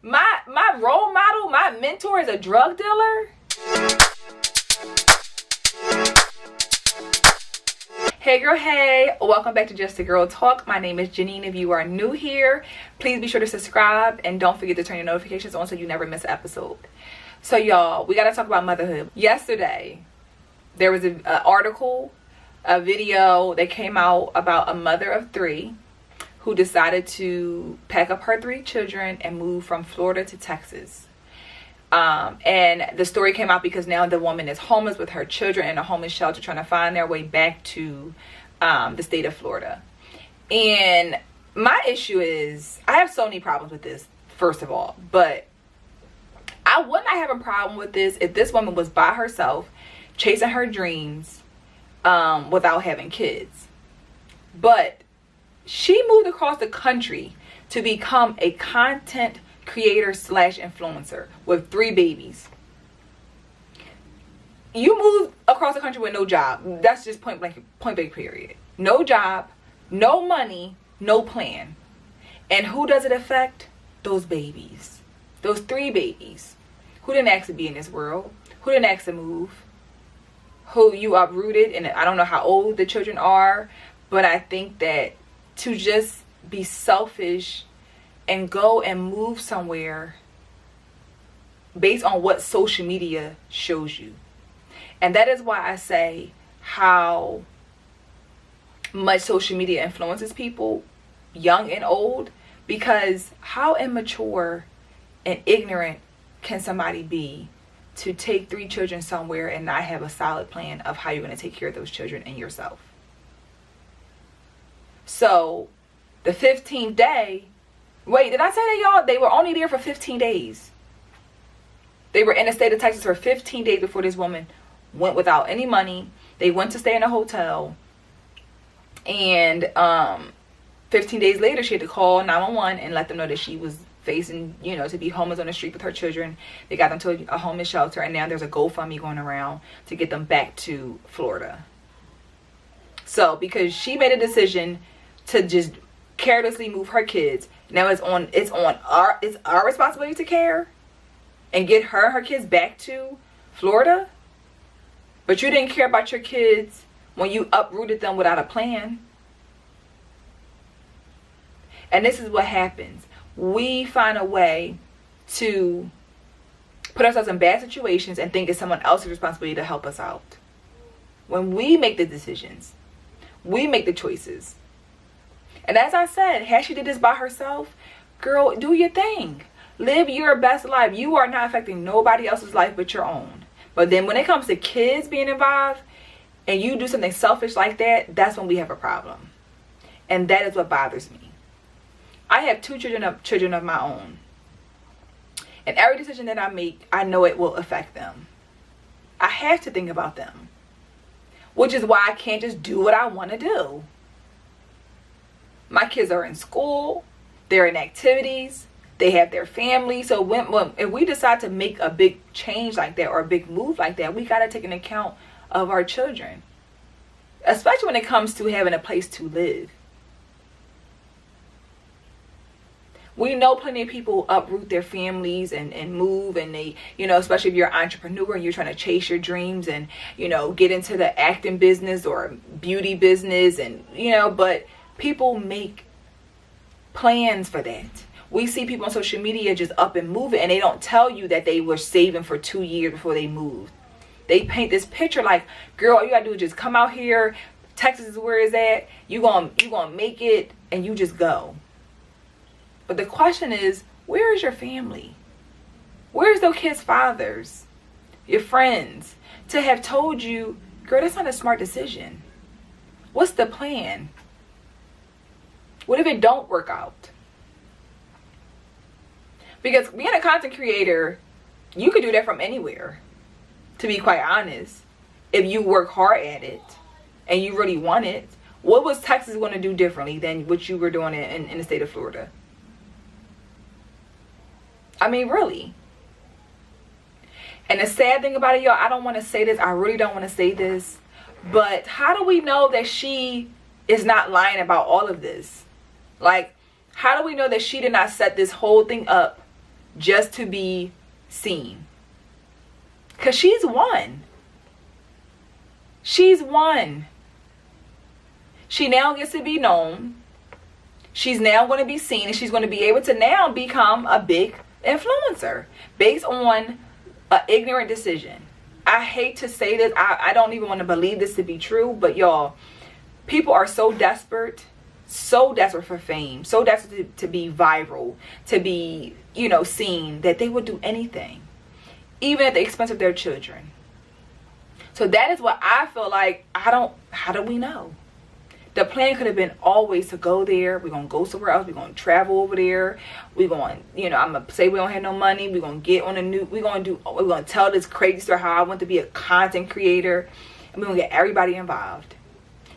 my role model, my mentor is a drug dealer? Hey girl, hey, welcome back to Just a Girl Talk. My name is Janine. If you are new here, please be sure to subscribe and don't forget to turn your notifications on so you never miss an episode. So y'all, we gotta talk about motherhood. Yesterday, there was an article, a video that came out about a mother of 3 who decided to pack up her 3 children and move from Florida to Texas. And the story came out because now the woman is homeless with her children in a homeless shelter trying to find their way back to the state of Florida. And my issue is, I have so many problems with this, first of all, but I would not have a problem with this if this woman was by herself chasing her dreams without having kids. But she moved across the country to become a content creator / influencer with 3 babies. You moved across the country with no job. That's just point blank period. No job, no money, no plan. And who does it affect? Those babies. Those 3 babies. Who didn't ask to be in this world? Who didn't ask to move? Who you uprooted, and I don't know how old the children are, but I think that to just be selfish and go and move somewhere based on what social media shows you. And that is why I say how much social media influences people, young and old, because how immature and ignorant can somebody be to take 3 children somewhere and not have a solid plan of how you're going to take care of those children and yourself. So the 15th day, wait, did I say that, y'all? They were only there for 15 days. They were in the state of Texas for 15 days before this woman went without any money. They went to stay in a hotel. And 15 days later, she had to call 911 and let them know that she was facing, to be homeless on the street with her children. They got them to a homeless shelter, and now there's a GoFundMe going around to get them back to Florida. So, because she made a decision to just carelessly move her kids, now it's our responsibility to care and get her and her kids back to Florida. But you didn't care about your kids when you uprooted them without a plan. And this is what happens. We find a way to put ourselves in bad situations and think it's someone else's responsibility to help us out. When we make the decisions, we make the choices. And as I said, had she did this by herself, girl, do your thing. Live your best life. You are not affecting nobody else's life but your own. But then when it comes to kids being involved and you do something selfish like that, that's when we have a problem. And that is what bothers me. I have 2 children of my own. And every decision that I make, I know it will affect them. I have to think about them. Which is why I can't just do what I want to do. My kids are in school. They're in activities. They have their family. So if we decide to make a big change like that or a big move like that, we got to take into account of our children. Especially when it comes to having a place to live. We know plenty of people uproot their families and move, and they, especially if you're an entrepreneur and you're trying to chase your dreams and, get into the acting business or beauty business and, but people make plans for that. We see people on social media just up and moving, and they don't tell you that they were saving for 2 years before they moved. They paint this picture like, girl, all you gotta do is just come out here. Texas is where it's at. You gonna make it, and you just go. But the question is, where is your family? Where's those kids' fathers? Your friends? To have told you, girl, that's not a smart decision. What's the plan? What if it don't work out? Because being a content creator, you could do that from anywhere, to be quite honest. If you work hard at it and you really want it, what was Texas going to do differently than what you were doing in the state of Florida? I mean, really. And the sad thing about it, y'all, I don't want to say this. I really don't want to say this. But how do we know that she is not lying about all of this? Like, how do we know that she did not set this whole thing up just to be seen. Because she's won. She's won. She now gets to be known. She's now going to be seen, and she's going to be able to now become a big influencer based on an ignorant decision. I hate to say this. I don't even want to believe this to be true, but y'all, people are so desperate for fame, so desperate to be viral, to be, you know, seen, that they would do anything, even at the expense of their children. So that is what I feel like. How do we know? The plan could have been always to go there. We're going to go somewhere else. We're going to travel over there. We're going, you know, I'm going to say we don't have no money. We're going to get on we're going to tell this crazy story how I want to be a content creator. And we're going to get everybody involved.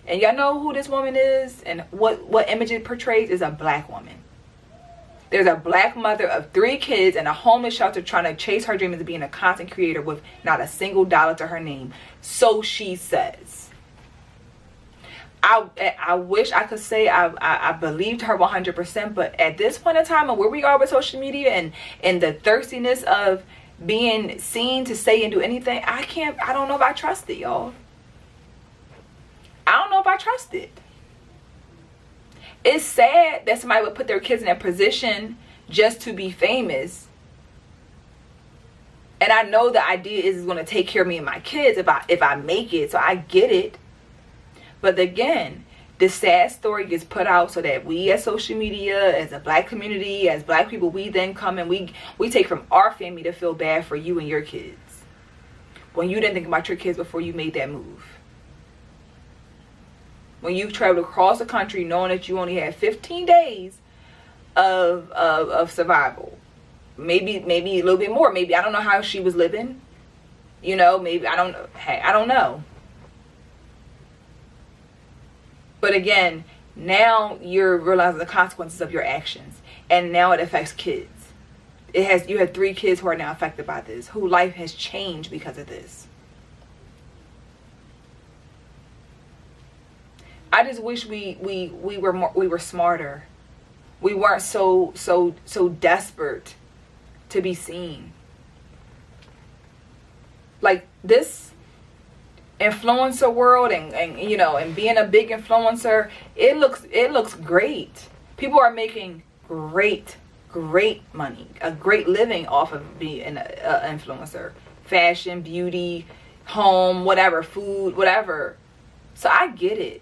And y'all know who this woman is and what image it portrays is a black woman. There's a black mother of 3 kids in a homeless shelter trying to chase her dream of being a content creator with not a single dollar to her name. So she says. I wish I could say I believed her 100%, but at this point in time and where we are with social media and the thirstiness of being seen to say and do anything, I don't know if I trust it, y'all. I don't know if I trust it. It's sad that somebody would put their kids in a position just to be famous. And I know the idea is going to take care of me and my kids if I make it, so I get it. But again, the sad story gets put out so that we as social media, as a black community, as black people, we then come and we take from our family to feel bad for you and your kids. When you didn't think about your kids before you made that move. When you've traveled across the country knowing that you only had 15 days of survival. Maybe a little bit more. Maybe, I don't know how she was living. You know, maybe, I don't know. But again, now you're realizing the consequences of your actions. And now it affects kids. You had 3 kids who are now affected by this. Whose life has changed because of this. I just wish we were smarter. We weren't so desperate to be seen. Like this influencer world and you know, and being a big influencer, it looks great. People are making great money, a great living off of being an influencer. Fashion, beauty, home, whatever, food, whatever. So I get it.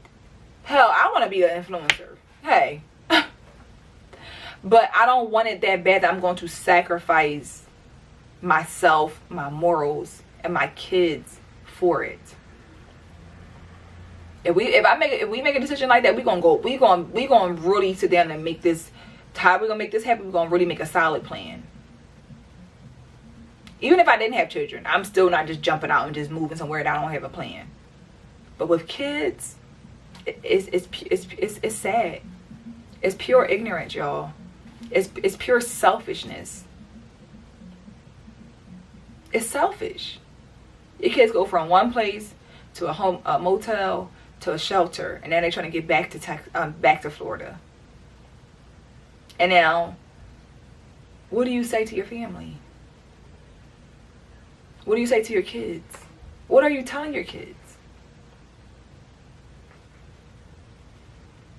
Hell, I want to be an influencer. Hey. But I don't want it that bad that I'm going to sacrifice myself, my morals, and my kids for it. If we make a decision like that, we gonna really sit down and make this. How we gonna make this happen? We're gonna really make a solid plan. Even if I didn't have children, I'm still not just jumping out and just moving somewhere that I don't have a plan. But with kids, it's sad. It's pure ignorance, y'all. It's pure selfishness. It's selfish. Your kids go from one place to a motel to a shelter, and then they're trying to get back to Florida. And now, what do you say to your family? What do you say to your kids? What are you telling your kids?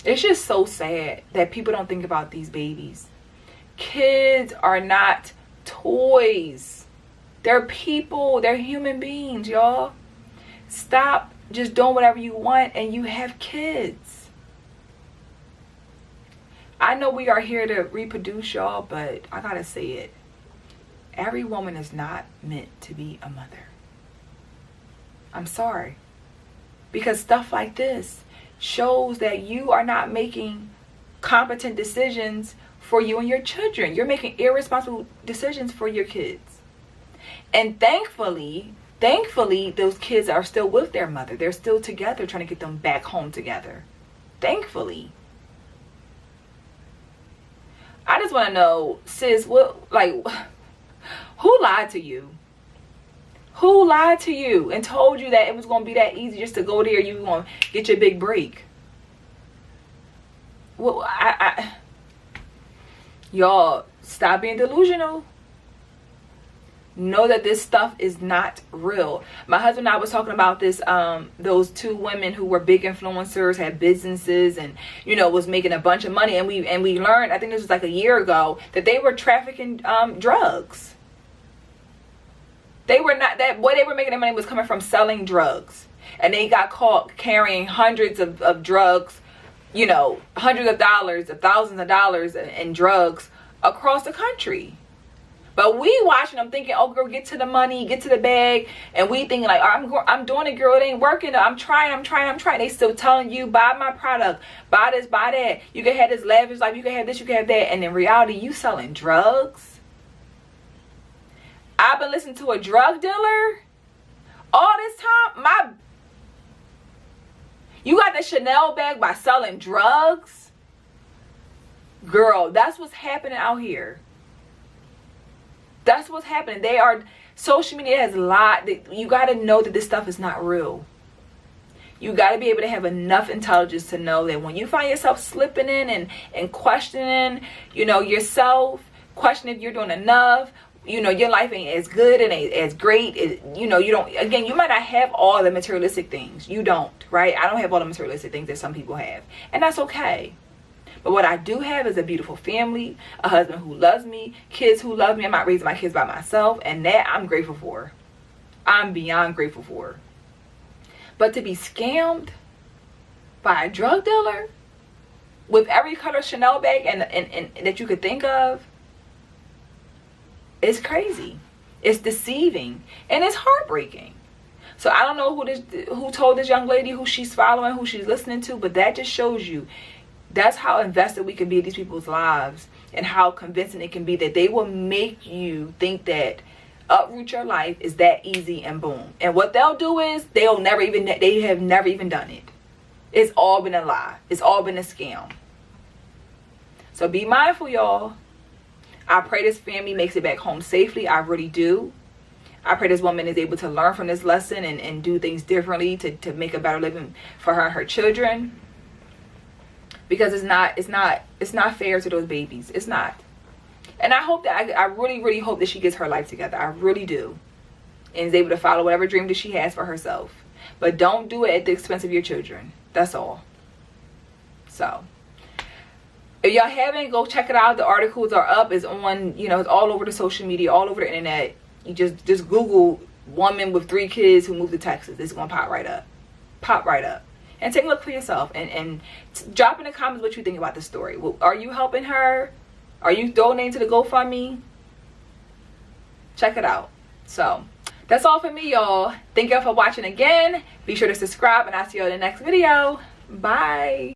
It's just so sad that people don't think about these babies. Kids are not toys. They're people. They're human beings, y'all. Stop just doing whatever you want and you have kids. I know we are here to reproduce, y'all, but I gotta say it. Every woman is not meant to be a mother. I'm sorry. Because stuff like this shows that you are not making competent decisions for you and your children. You're making irresponsible decisions for your kids. And thankfully, those kids are still with their mother. They're still together, trying to get them back home together. Thankfully. I just want to know, sis, who lied to you? Who lied to you and told you that it was going to be that easy just to go there, you were going to get your big break? Well, y'all, stop being delusional. know that this stuff is not real. My husband and I was talking about this, those two women who were big influencers, had businesses, and was making a bunch of money, and we learned, I think this was like a year ago, that they were trafficking drugs. They were not, that what they were making their money was coming from selling drugs, and they got caught carrying hundreds of drugs, hundreds of dollars, of thousands of dollars in drugs across the country. But we watching them thinking, oh girl, get to the money, get to the bag. And we thinking like, I'm doing it, girl, it ain't working. I'm trying. They still telling you, buy my product, buy this, buy that. You can have this lavish life, you can have this, you can have that. And in reality, you selling drugs. I've been listening to a drug dealer all this time. You got the Chanel bag by selling drugs? Girl, that's what's happening out here. That's what's happening. Social media has a lot. You got to know that this stuff is not real. You got to be able to have enough intelligence to know that when you find yourself slipping in and questioning, yourself, questioning if you're doing enough, your life ain't as good and ain't as great. You don't, again, you might not have all the materialistic things. You don't, right? I don't have all the materialistic things that some people have. And that's okay. But what I do have is a beautiful family, a husband who loves me, kids who love me. I'm not raising my kids by myself, and that I'm grateful for. I'm beyond grateful for. But to be scammed by a drug dealer with every color Chanel bag and that you could think of, it's crazy. It's deceiving, and it's heartbreaking. So I don't know who told this young lady who she's following, who she's listening to, but that just shows you. That's how invested we can be in these people's lives, and how convincing it can be that they will make you think that uproot your life is that easy and boom. And what they'll do is they have never even done it. It's all been a lie. It's all been a scam. So be mindful, y'all. I pray this family makes it back home safely. I really do. I pray this woman is able to learn from this lesson and do things differently to make a better living for her and her children. Because it's not fair to those babies. It's not. And I hope that I really, really hope that she gets her life together. I really do. And is able to follow whatever dream that she has for herself. But don't do it at the expense of your children. That's all. So, if y'all haven't, go check it out. The articles are up. It's on, it's all over the social media, all over the internet. You just Google woman with 3 kids who moved to Texas. It's going to pop right up. Pop right up. And take a look for yourself, and drop in the comments what you think about the story. Are you helping her? Are you donating to the GoFundMe? Check it out. So that's all for me, y'all. Thank y'all for watching again. Be sure to subscribe, and I'll see you in the next video. Bye.